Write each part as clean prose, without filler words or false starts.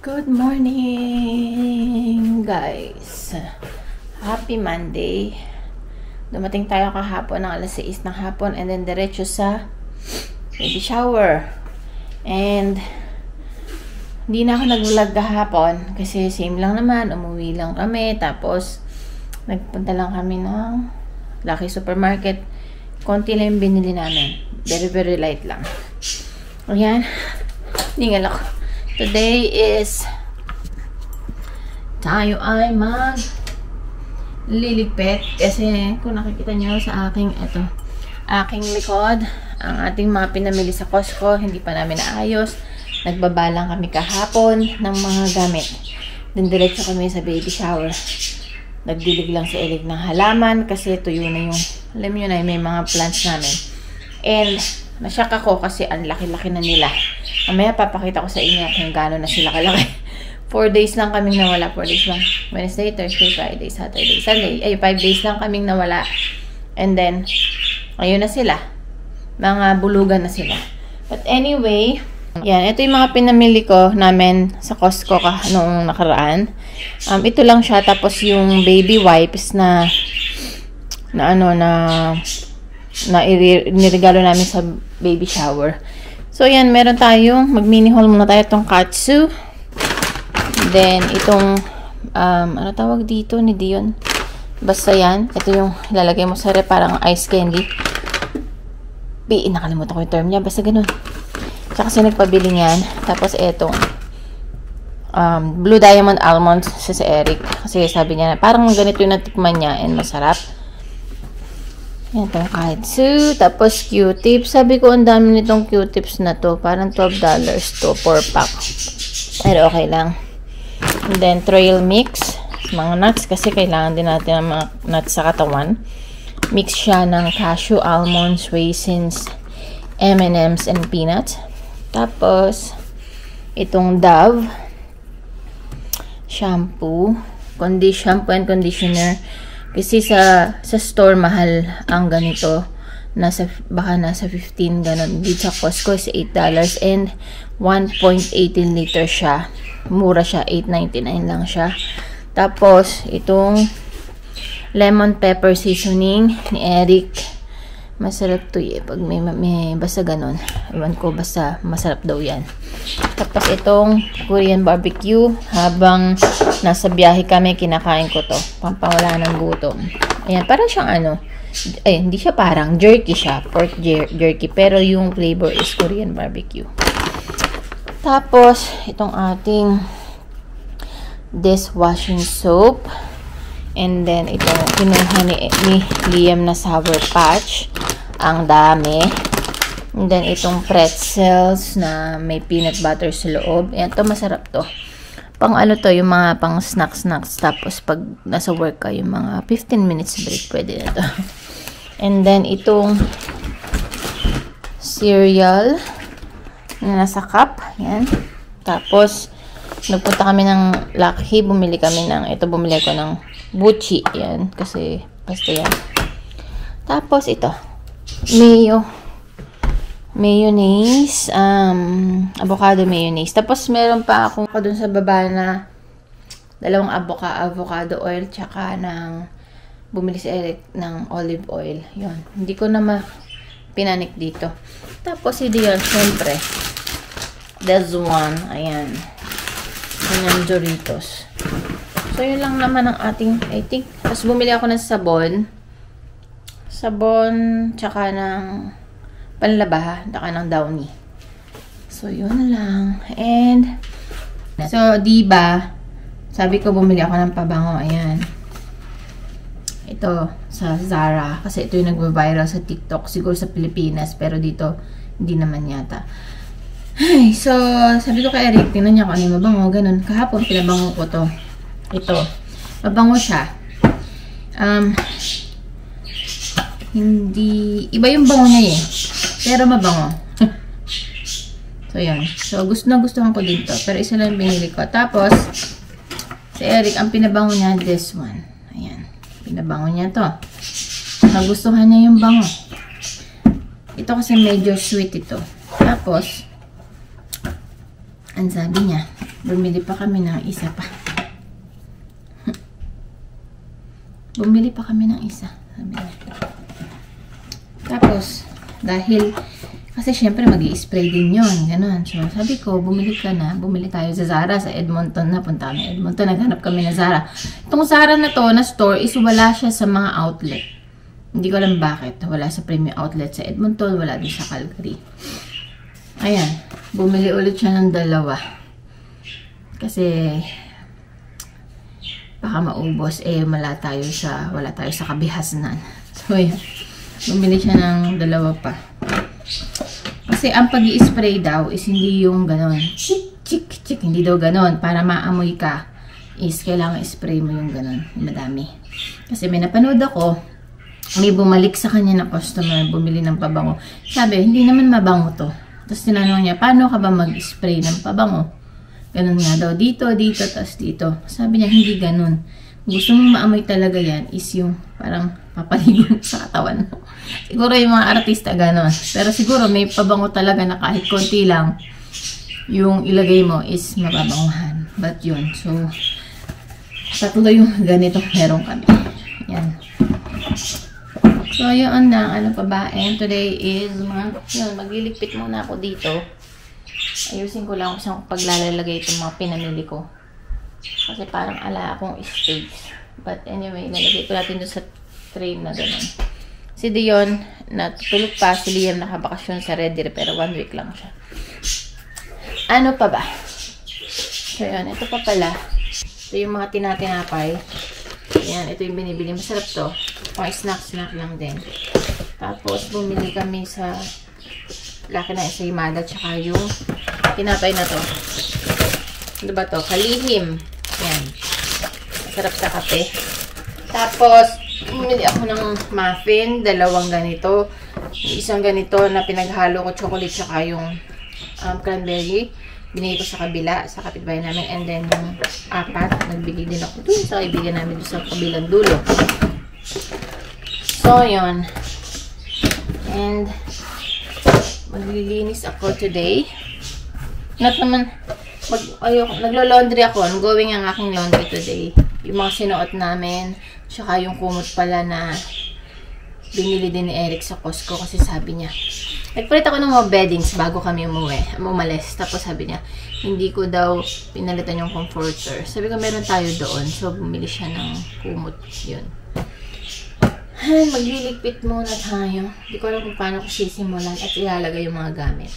Good morning, guys. Happy Monday. Dumating tayo kahapon ng alas 6 ng hapon and then diretso sa baby shower. And hindi na ako nag-vlog kahapon kasi same lang naman, umuwi lang kami. Tapos nagpunta lang kami ng Lucky Supermarket. Konti lang yung binili namin. Very light lang. Ayan. Ningal ako. Today is tayo ay liligpit kasi kung nakikita nyo sa aking aking likod, ang ating mga pinamili sa Costco, hindi pa namin naayos. Nagbaba lang kami kahapon ng mga gamit. Then diretso kami sa baby shower. Nagdilig lang si Eric ng halaman kasi tuyo na yung, alam nyo na, may mga plants namin. And nasyak ako kasi ang laki-laki na nila. Mamaya papakita ko sa inyo kung gaano na sila kalaki. 4 days lang kaming nawala. 4 days lang. Wednesday, Thursday, Friday, Saturday, Sunday. Ay, 5 days lang kaming nawala. And then, ayun na sila. Mga bulugan na sila. But anyway, yan. Ito yung mga pinamili ko namin sa Costco noong nakaraan. Ito lang siya. Tapos yung baby wipes na niregalo namin sa baby shower. So, yan. Meron tayong, mag-mini haul muna tayo itong katsu. Then, itong, ano tawag dito ni Dion? Basta yan. Ito yung ilalagay mo sa rep, parang ice candy. Nakalimutan ko yung term niya. Basta ganun. Tsaka kasi nagpabili niyan. Tapos, itong, Blue Diamond Almonds si Eric. Kasi sabi niya na, parang ganito yung natikman niya and masarap. Yan, itong katsu. Tapos, Q-tips. Sabi ko, ang dami nitong Q-tips na to. Parang $12 to, 4 pack. Pero okay lang. And then, trail mix. Mga nuts. Kasi kailangan din natin ng mga nuts sa katawan. Mix siya ng cashew, almonds, raisins, M&M's, and peanuts. Tapos, itong Dove. Shampoo. Shampoo and conditioner. Kasi sa store, mahal ang ganito. Baka nasa 15, ganun. Dito sa Costco is $8 and 1.18 liter siya. Mura siya, $8.99 lang siya. Tapos, itong lemon pepper seasoning ni Eric. Masarap to eh. Pag may basta ganun. Ewan ko, basta masarap daw yan. Tapos, itong Korean barbecue. Habang nasa biyahe kami, kinakain ko to. Pampawala ng gutom. Ayan, parang siyang hindi siya parang jerky siya. Pork jerky. Pero yung flavor is Korean barbecue. Tapos, itong ating dishwashing soap. And then, itong kinuha ni Liam na Sour Patch. Ang dami. And then, itong pretzels na may peanut butter sa loob. Ayan, to masarap to. Pang to, yung mga pang snacks. Tapos, pag nasa work ka, yung mga 15 minutes break, pwede na to. And then, itong cereal na nasa cup. Ayan. Tapos, nagpunta kami ng Lucky. Bumili ko ng Buchi. Ayan. Kasi, basta yan. Tapos, ito. Mayonnaise. Avocado mayonnaise. Tapos, meron pa akong dun sa baba na dalawang avocado oil. Tsaka bumili si Eric ng olive oil. Yun. Hindi ko na pinanik dito. Tapos, hindi yun. Siyempre, there's one. Ayan. Kanyang Doritos. So, yun lang naman ang ating, I think. Tapos, bumili ako ng sabon. Tsaka ng panlaba. Tsaka ng Downy. So, yun lang. And, so, diba, sabi ko bumili ako ng pabango. Ayan. Ito, sa Zara. Kasi ito yung nagva-viral sa TikTok. Siguro sa Pilipinas. Pero dito, hindi naman yata. Ay, so, sabi ko kay Eric, tingnan niya kung ano yung mabango. Ganun. Kahapon, pinabango ko to. Ito. Mabango siya. Iba yung bango niya eh. Pero mabango. So, yan. So, gustuhan ko din to. Pero isa lang binili ko. Tapos, si Eric, ang pinabango niya, this one. Ayan. Pinabango niya to. Nagustuhan niya yung bango. Ito kasi medyo sweet ito. Tapos, ang sabi niya, Bumili pa kami ng isa pa. Bumili pa kami ng isa. Sabi niya. Tapos, dahil, kasi syempre mag-i-spray din yun. Ganun. So, sabi ko, bumili ka na. Bumili tayo sa Zara, sa Edmonton na. Punta kami Edmonton. Naghanap kami ng Zara. Itong Zara na to, na store, is wala siya sa mga outlet. Hindi ko alam bakit. Wala sa premium outlet sa Edmonton. Wala din sa Calgary. Ayan. Bumili ulit siya ng dalawa. Kasi, baka maubos. Wala tayo sa kabihasnan. So, ayan. Bumili siya ng dalawa pa. Kasi, ang pag-i-spray daw is hindi yung ganon. Chik, chik, chik. Hindi daw ganon. Para maamoy ka, is kailangan spray mo yung ganon. Madami. Kasi may napanood ako, may bumalik sa kanya na customer, bumili ng pabango. Sabi, hindi naman mabango to. Tapos tinanong niya, paano ka ba mag-spray ng pabango? Ganun nga daw, dito, tapos dito. Sabi niya, hindi ganun. Gusto mong maamoy talaga yan is yung parang papaligo sa katawan mo. Siguro yung mga artista ganun. Pero siguro may pabango talaga na kahit konti lang yung ilagay mo is mababanguhan. But yun, so tatlo yung ganito meron kami. Yan. So, yun na. Ano pa ba? And today is, magliligpit muna ako dito. Ayusin ko lang kung saan paglalagay itong mga pinamili ko. Kasi parang ala akong space. But anyway, nalagay ko natin doon sa tray na gano'n. Si Dion, natutulog pa. Si Liam nakabakasyon sa Red Deer, pero 1 week lang siya. Ano pa ba? So, yun. Ito pa pala. Ito yung mga tinatinapay. Ayan, ito yung binibili. Masarap to. Pang snack lang din. Tapos, bumili kami sa laki na isa Imada. Tsaka yung tinapay na to. Ano ba to? Kalihim. Ayan. Masarap sa kape. Tapos, bumili ako ng muffin. 2 ganito. Isang ganito na pinaghalo ko chocolate tsaka yung cranberry. Binigay ko sa kabila, sa kapitbahay namin. And then, yung 4, nagbigay din ako dun sa kaibigan namin dun sa kabilang dulo. So, yun. And, maglilinis ako today. Not naman, naglo-laundry ako. I'm going ang aking laundry today. Yung mga sinuot namin, tsaka yung kumot pala na binili din ni Eric sa Costco kasi sabi niya, nagpalit ako ng mga beddings bago kami umalis. Tapos sabi niya, hindi ko daw pinalitan yung comforter. Sabi ko, meron tayo doon. So, bumili siya ng kumot. Yun. Ay, magliligpit muna tayo. Hindi ko alam kung paano ko sisimulan at ilalagay yung mga gamit.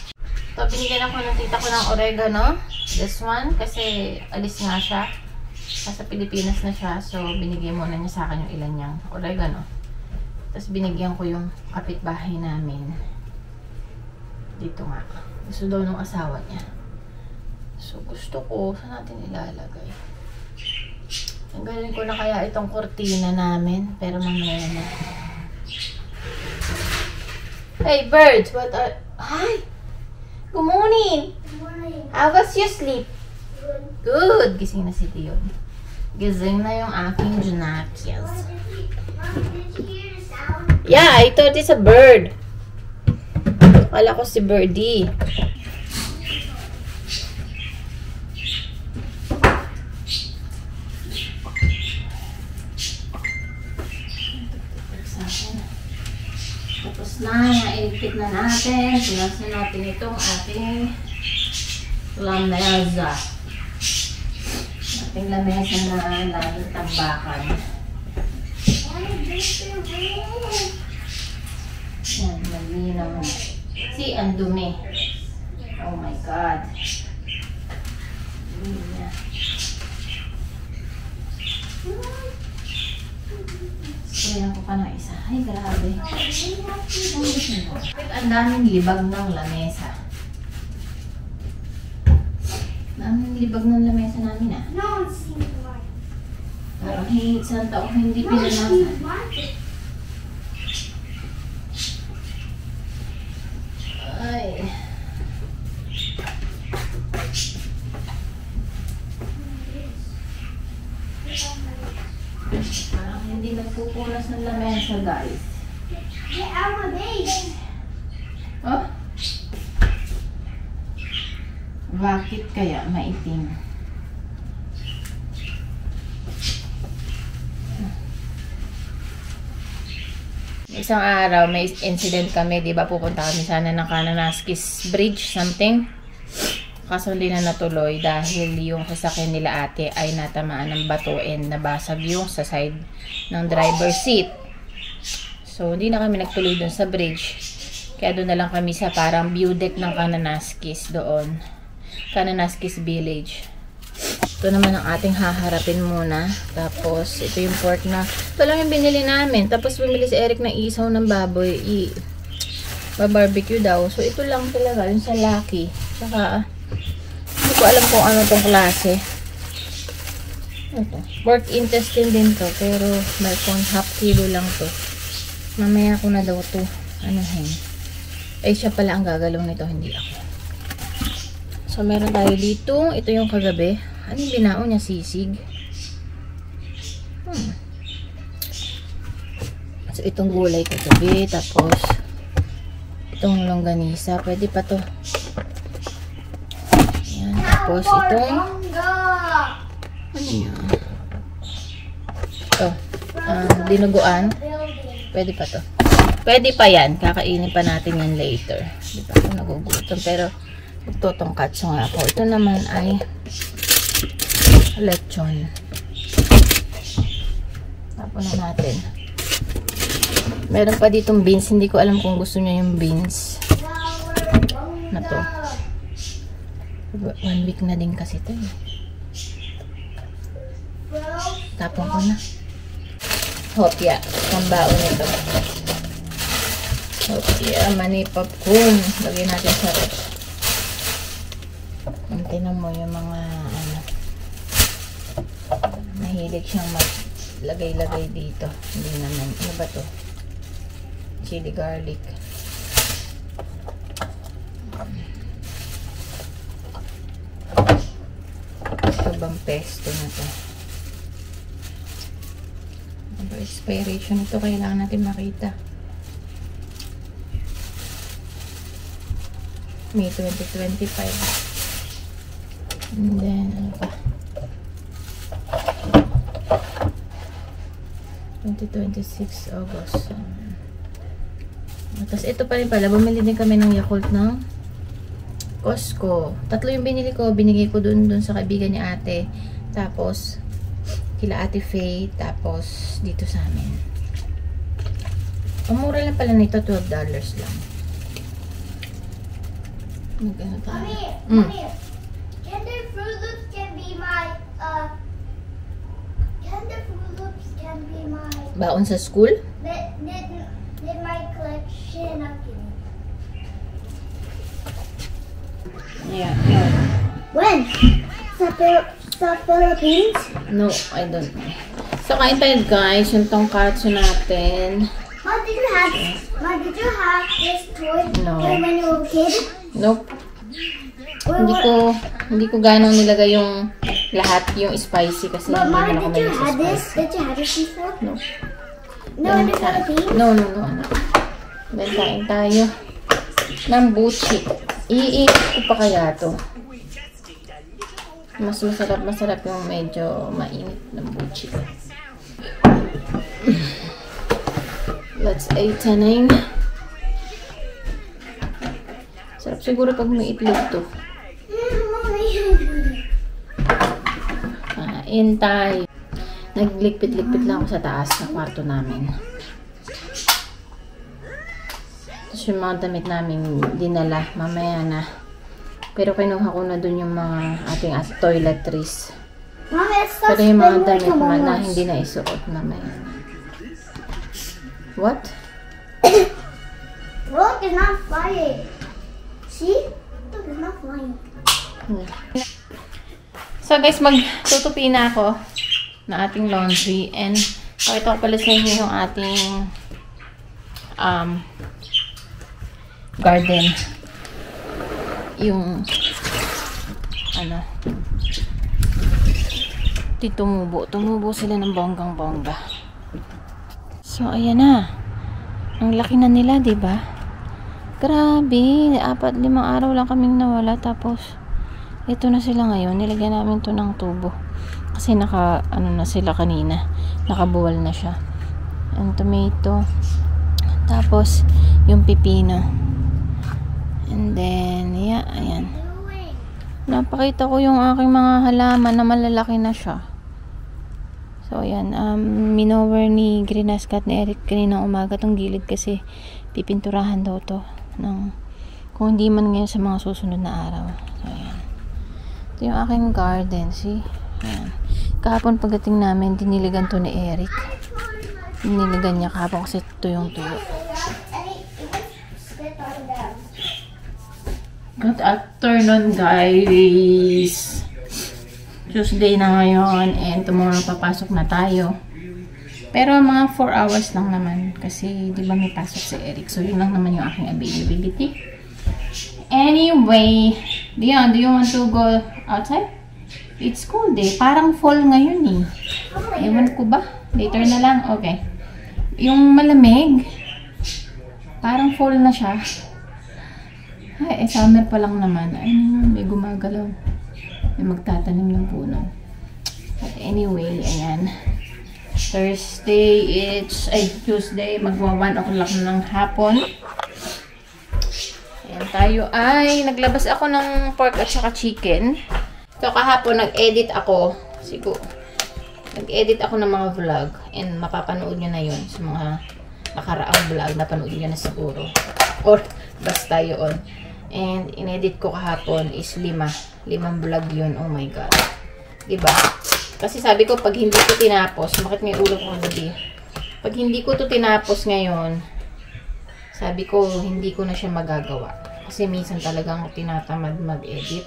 So, binigyan ako ng tita ko ng oregano. This one, kasi alis nga siya. Nasa Pilipinas na siya. So, binigyan muna niya sa akin yung ilan niyang oregano. Tapos, binigyan ko yung kapitbahay namin. Dito nga. Gusto daw ng asawa niya. So, gusto ko. Saan natin ilalagay? Tanggalin ko na kaya itong kurtina namin. Pero mamaya na. Hey, birds! What are... Hi! Good morning! Good morning. How was your sleep? Good. Good! Gising na si Dion. Gising na yung aking Janakias. Mom, did you hear the sound? Yeah, I thought it's a bird. Akala ko si Birdie. Tapos na, nailigpit na natin. Punasan natin itong ating lamesa. Ating lamesa na laging tambakan. Yan, malinaw na. See, ang dumi. Oh my God. Dumi niya. Sprayan ko pa ng isa. Ay, grabe. Ang daming libag ng lamesa. Daming libag ng lamesa namin ah. No one's seen one. Parang isang taong hindi No one's pinanasan. seen one. Ay. Parang hindi nagpupunas ng lamesa, guys. Get out of my base. Oh? Bakit kaya maitim? isang araw, may incident kami, di ba? Pupunta kami sana ng Kananaskis Bridge, something. Kaso hindi na natuloy dahil yung sasakyan nila ate ay natamaan ng bato and nabasag yung sa side ng driver seat. So, hindi na kami nagtuloy dun sa bridge. Kaya doon na lang kami sa parang view deck ng Kananaskis doon. Kananaskis Village. Ito naman ang ating haharapin muna. Tapos, ito yung pork na. Ito lang yung binili namin. Tapos, bumili si Eric ng isaw ng baboy. Barbecue daw. So, ito lang talaga. Yung sa Lucky. Saka, hindi ko alam kung ano tong klase. Ito. Pork intestine din to. Pero, may half kilo lang to. Mamaya ko na daw to. Anuhin. Ay, siya pala ang gagalaw nito. Hindi ako. So, meron tayo dito. Ito yung kagabi. Ano yung binao niya? Sisig. So, itong gulay kagabi. Tapos, itong longganisa. Pwede pa to. Ayan. Tapos, itong ano yun? Ito. Dinuguan. Pwede pa to. Pwede pa yan. Kakainin pa natin yan later. Di pa ako nagugutom. Pero, ito tong katso nga ako. Ito naman ay lechon. Tapon na natin. Meron pa ditong beans. Hindi ko alam kung gusto niya yung beans. Na to. 1 week na din kasi ito eh. Tapon ko na. Hopya. Pambaon nito. Hopya. Mani popcorn. Lagyan natin sa rep. Tingnan mo yung mga ano, mahilig siyang maglagay-lagay dito. Hindi naman. Ano ba to? Chili garlic. Ito bang pesto na to? Ano ba expiration ito? Kailangan natin makita. May 2025. And then, ano pa? 2026 August. Tapos, ito pa rin pala. Bumili din kami ng Yakult ng Costco. 3 yung binili ko. Binigay ko dun sa kaibigan ni ate. Tapos, kila ate Faye. Tapos, dito sa amin. Ang mura lang pala nito. $12 lang. Magkano tayo? Mommy, can the Fruit Loops can be my, can the Fruit Loops can be my, Baon sa school? that my collection of candy. Yeah. When? Sa Philippines? No, I don't know. So, kain tayo guys. Yung tongkatsu natin. Mom, did you have this toy No. when you were a kid? Nope. Hindi ko ganong nilagay yung lahat, yung spicy kasi But hindi Mom, naman ako did you mahilig sa have this? spicy. Did you have this before? No. No, in the Philippines? No, anak. Then, kain tayo ng buchi. Iikot ko pa kaya to. Mas masarap yung medyo mainit ng buchi. Let's eat taning. Sarap siguro pag may itlog to. Kain tayo. Naglikpit-likpit lang ako sa taas sa kwarto namin. Tapos yung mga damit namin dinala. Mamaya na. Pero kinuha ko na dun yung mga ating toiletries. Mom, it's so Pero yung mga spinning like damit a na mouse. hindi na isuot mamaya na. What? Look, it's not flying. See? Look, it's not flying. So guys, magtutupi na ako na ating laundry and pakita ko pala sa inyo yung ating garden. Yung ano, tumubo sila ng bonggang-bongga. So ayan na. Ang laki na nila, 'di ba? Grabe, 4-5 araw lang kaming nawala tapos ito na sila ngayon. Nilagyan namin to ng tubo. Kasi na sila kanina. Nakabuwal na siya. And tomato. Tapos, yung pipino. And then, yeah, ayan. Napakita ko yung aking mga halaman na malalaki na siya. So, ayan. Minover ni Greenasca at ni Eric kanina umaga tong gilid kasi pipinturahan daw to. Kung hindi man ngayon sa mga susunod na araw. So, ayan. Ito yung aking garden. See? Ayan. Kahapon pagdating namin, diniligan to ni Eric. Diniligan niya kahapon kasi ito yung tuyo. Good afternoon, guys. Tuesday na ngayon and tomorrow papasok na tayo. Pero mga 4 hours lang naman kasi di ba may pasok si Eric. So yun lang naman yung aking availability. Anyway, Dion, do you want to go outside? It's cool day. Parang fall ngayon eh. Ewan ko ba? Later na lang. Okay. Yung malamig, parang fall na siya. Ay, summer pa lang naman. Ay, may gumagalaw. May magtatanim ng puno. But anyway, ayan. Tuesday, magwa 1 o'clock ng hapon. Ayan, tayo ay, naglabas ako ng pork at saka chicken. So, kahapon, nag-edit ako. Siguro. Nag-edit ako ng mga vlog. And mapapanood nyo na yun sa mga nakaraang vlog. Napanood nyo na siguro. Or, basta yun. And, inedit ko kahapon is 5 vlog yun. Oh my God. Diba? Kasi sabi ko, pag hindi ko tinapos, bakit may ulo ko kagabi? Pag hindi ko to tinapos ngayon, sabi ko, hindi ko na siya magagawa. Kasi minsan talagang tinatamad mag-edit.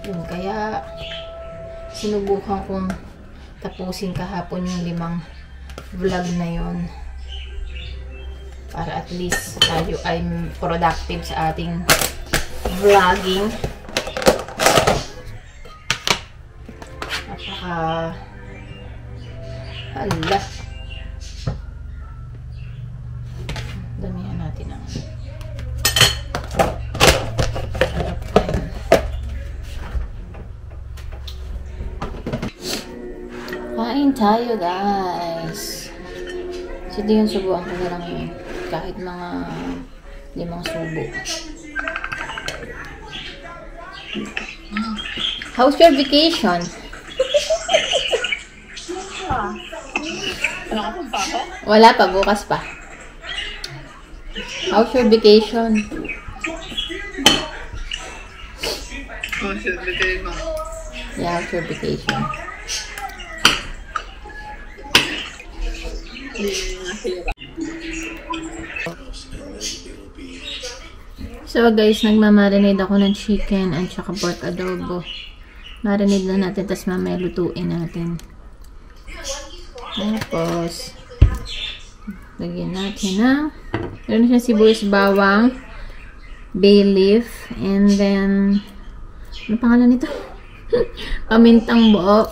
Yun, kaya, sinubukan kong tapusin kahapon yung 5 vlog na yun. Para at least tayo ay productive sa ating vlogging. Hala. Damihan natin ang kain tayo, guys. So, di yung subuan ko na lang yun. Kahit mga 5 subo. How's your vacation? Wala pa, bukas pa. How's your vacation? How's your vacation? Yeah, how's your vacation? So guys, nagmamarinate ako ng chicken at saka pork adobo. Marinate na natin, tapos mamaya lutuin natin. Tapos, lagyan natin na. Meron siya sibuyas, bawang, bay leaf, and then, ano pangalan nito? Pamintang buo.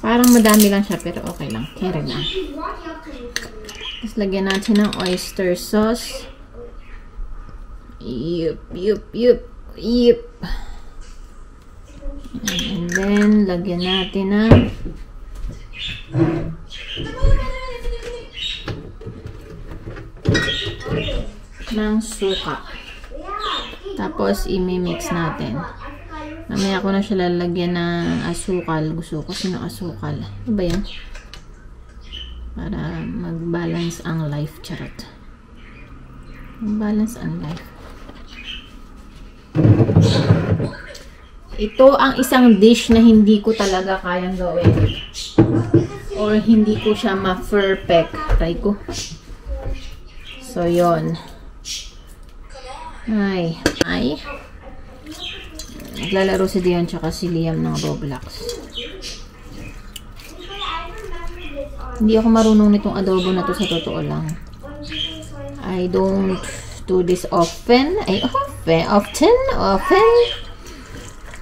Parang madami lang siya, pero okay lang. Carry na. Tapos, lagyan natin ng oyster sauce. Yup. And then, lagyan natin ng suka. Tapos, i-mix natin. Mamaya ko na siya lalagyan ng asukal. Gusto ko sino asukal. Ano ba yan? Para mag-balance ang life. Charot. Mag-balance ang life. Ito ang isang dish na hindi ko talaga kayang gawin. Or hindi ko siya ma-perfect. Try ko. So, yon. Ay. Naglalaro si Dion tsaka si Liam ng Roblox. Hindi ako marunong nitong adobo na to sa totoo lang. I don't do this often. Often.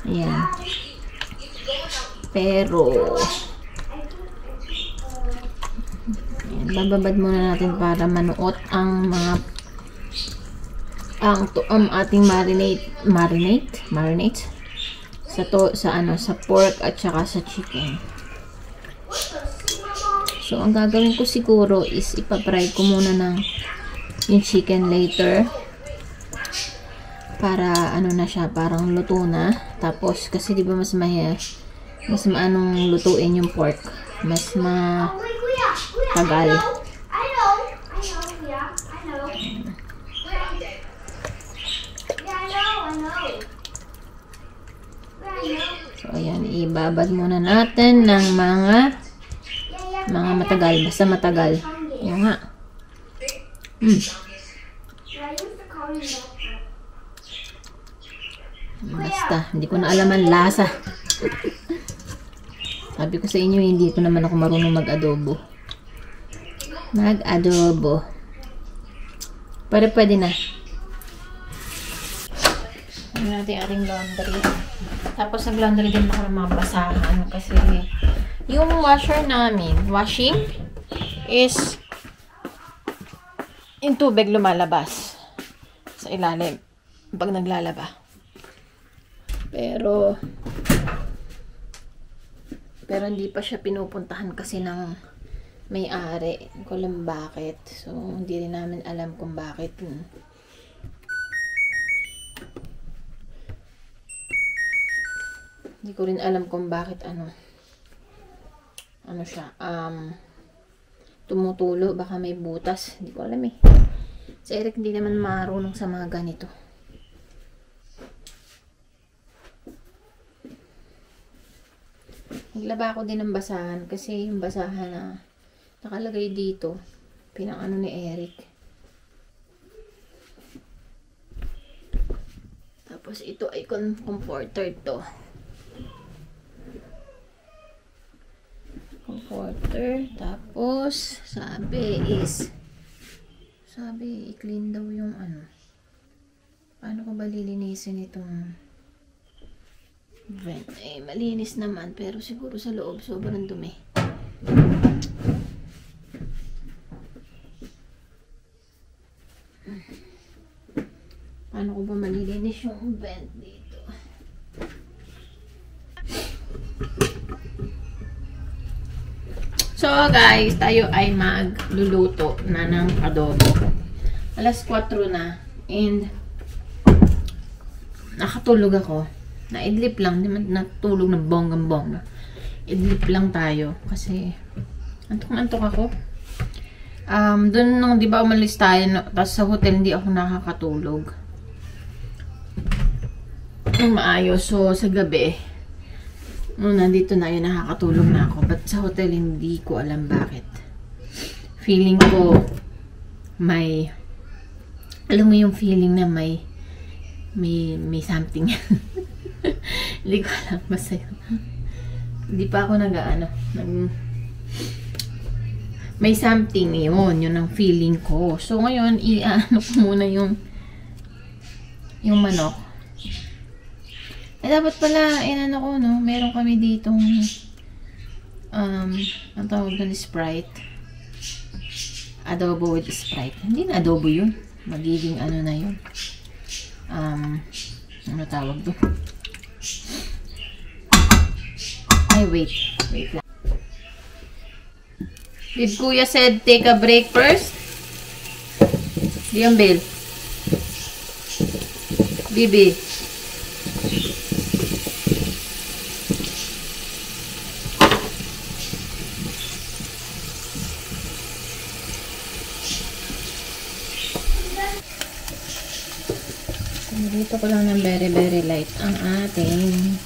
Ayan. Pero, ayan, bababad muna natin para manuot ang mga ating marinate sa pork at saka sa chicken. So, ang gagawin ko siguro is ipapry ko muna ng yung chicken later. Para, ano na siya, parang luto na. Tapos, kasi di ba mas maanong lutuin yung pork. Mas tagal. So, ayan, ibabad muna natin ng mga matagal. Basta matagal. Yan nga. Basta, hindi ko na alam ang lasa. Sabi ko sa inyo, hindi ko naman ako marunong mag-adobo. Pero pwede na. Ano natin ating laundry. Tapos nag-laundry din ako ng mga basahan. Kasi yung washer namin, washing, is yung tubig lumalabas sa ilalim pag naglalaba. Pero hindi pa siya pinupuntahan kasi ng may-ari. Hindi ko alam bakit. So, hindi rin namin alam kung bakit. Hindi ko rin alam kung bakit ano siya, tumutulo. Baka may butas. Hindi ko alam eh. Si Eric hindi naman marunong sa mga ganito. Naglaba ako din ng basahan kasi yung basahan na nakalagay dito, pinang-ano ni Eric. Tapos ito ay comforter to. Comforter. Tapos sabi i-clean daw yung ano. Paano ko ba lilinisin itong vent? Eh, malinis naman. Pero siguro sa loob, sobrang dumi. Paano ko ba malilinis yung vent dito? So, guys, tayo ay magluluto na ng adobo. Alas 4 na. And, nakatulog ako. Naidlip lang, hindi man natulog ng bonggang-bongga. Idlip lang tayo kasi antok-antok ako. Doon nung 'di ba umalis tayo, tapos sa hotel hindi ako nakakatulog. Maayos. So sa gabi, nung nandito na yun, nakakatulog na ako. But sa hotel hindi ko alam bakit. Feeling ko may, alam mo yung feeling na may something. Hindi ko alam, basta yun. Hindi pa ako may something yun ang feeling ko. So ngayon, i-ano ko muna yung manok. Eh dapat pala, inano ko, no? Meron kami ditong ang tawag doon, Sprite. Adobo with Sprite. Hindi na adobo yun. Magiging ano na yun. Ano tawag doon? Ay, wait lang. Did Kuya said take a break first? Diyan, Bill. Bibi. Dito ko lang ng very, very light ang ating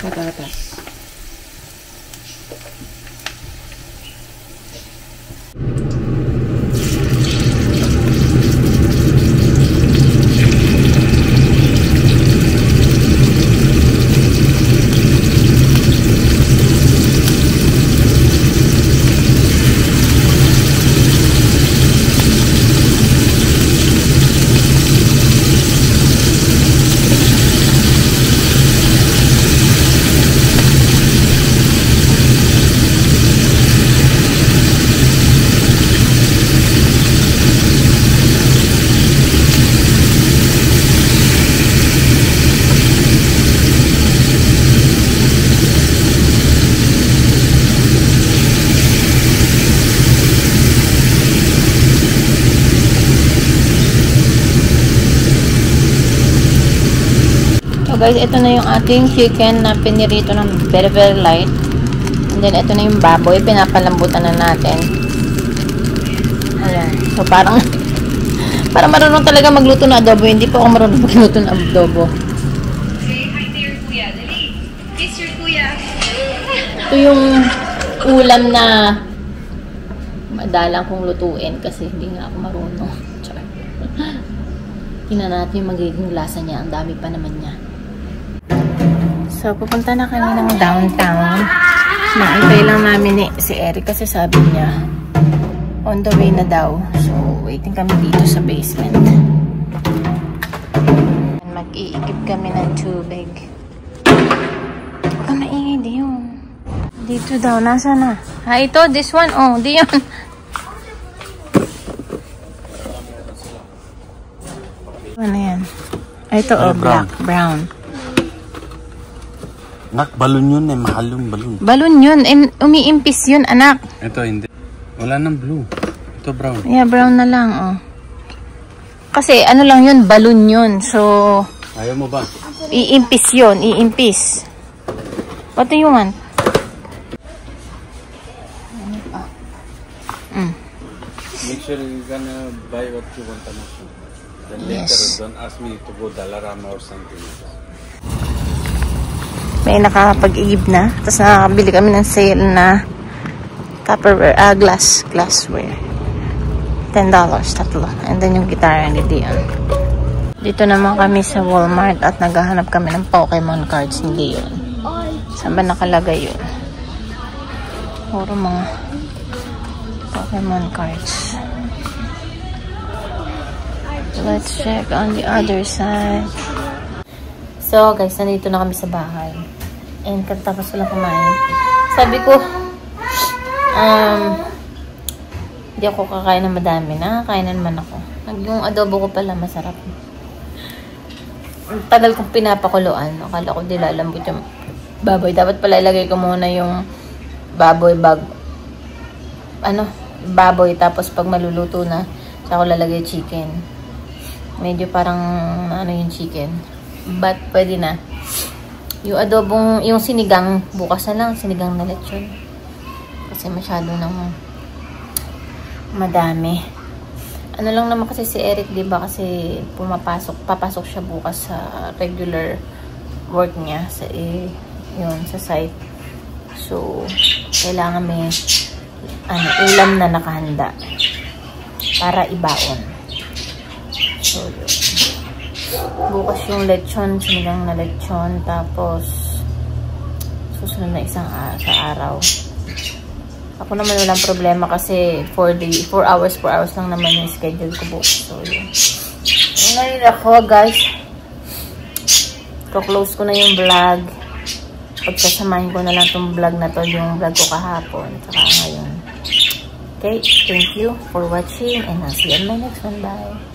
patatas. guys, ito na yung ating chicken na pinirito ng very very light. And then ito na yung baboy, pinapalambutan na natin. Ayan. So parang marunong talaga magluto ng adobo. Hindi po ako marunong magluto ng adobo. Say hi to your kuya. Dali. Kiss your kuya. Ito yung ulam na madalang kong lutuin kasi hindi nga ako marunong. Tingnan natin yung magiging lasa niya. Ang dami pa naman niya. So, pupunta na kami ng downtown. Naintay lang namin si Eric kasi sabi niya on the way na daw. So, waiting kami dito sa basement. Mag-iigib kami ng tubig. Ang maingay di yun. Dito daw. Nasa na? Ha, ito? This one? Oh, di yun. Ano yan? Ito, oh, black. Brown. Anak, balon yun eh. Mahal yung balon. Balon yun. Umiimpis yun, anak. Ito, hindi. Wala nang blue. Ito, brown. Yeah, brown na lang, oh. Kasi, ano lang yun, balon yun. So, ayaw mo ba? iimpis yun. Iimpis. What do you want? Ano pa? Make sure you're gonna buy what you want, anak. Then later, don't ask me to go Dalarama or something. May nakapag-iib na. Tapos nakakabili kami ng sale na Tupperware, glassware. $10, tatlo. And then yung gitara ni Dion. Dito naman kami sa Walmart at naghahanap kami ng Pokemon cards ni Dion. Saan ba nakalagay yun? Puro mga Pokemon cards. Let's check on the other side. So, guys, nandito na kami sa bahay. And katapos ko lang kumain. Sabi ko, hindi ako kakain ng madami. Nakakain na naman ako. Yung adobo ko pala, masarap. Tagal kong pinapakuluan. Akala ko dilalambot yung baboy. Dapat pala ilagay ko muna yung baboy baboy. Tapos pag maluluto na, saka ko lalagay chicken. Medyo parang yung chicken. But pwede na. Yung adobong, yung sinigang, bukas na lang, sinigang na lechon. Kasi masyado nang madami. Ano lang naman kasi si Eric, diba? Kasi papasok siya bukas sa regular work niya sa sa site. So, kailangan may ulam na nakahanda para ibaon. So, bukas yung lechon, sinigang na lechon, tapos susunod na sa araw. Ako naman walang problema kasi 4 hours lang naman yung schedule ko bukas. So, yun. Ngayon ako, guys. Close ko na yung vlog. Pagkasamahin ko na lang itong vlog na to, yung vlog ko kahapon. Saka ngayon. Okay, thank you for watching and I'll see you on my next one. Bye!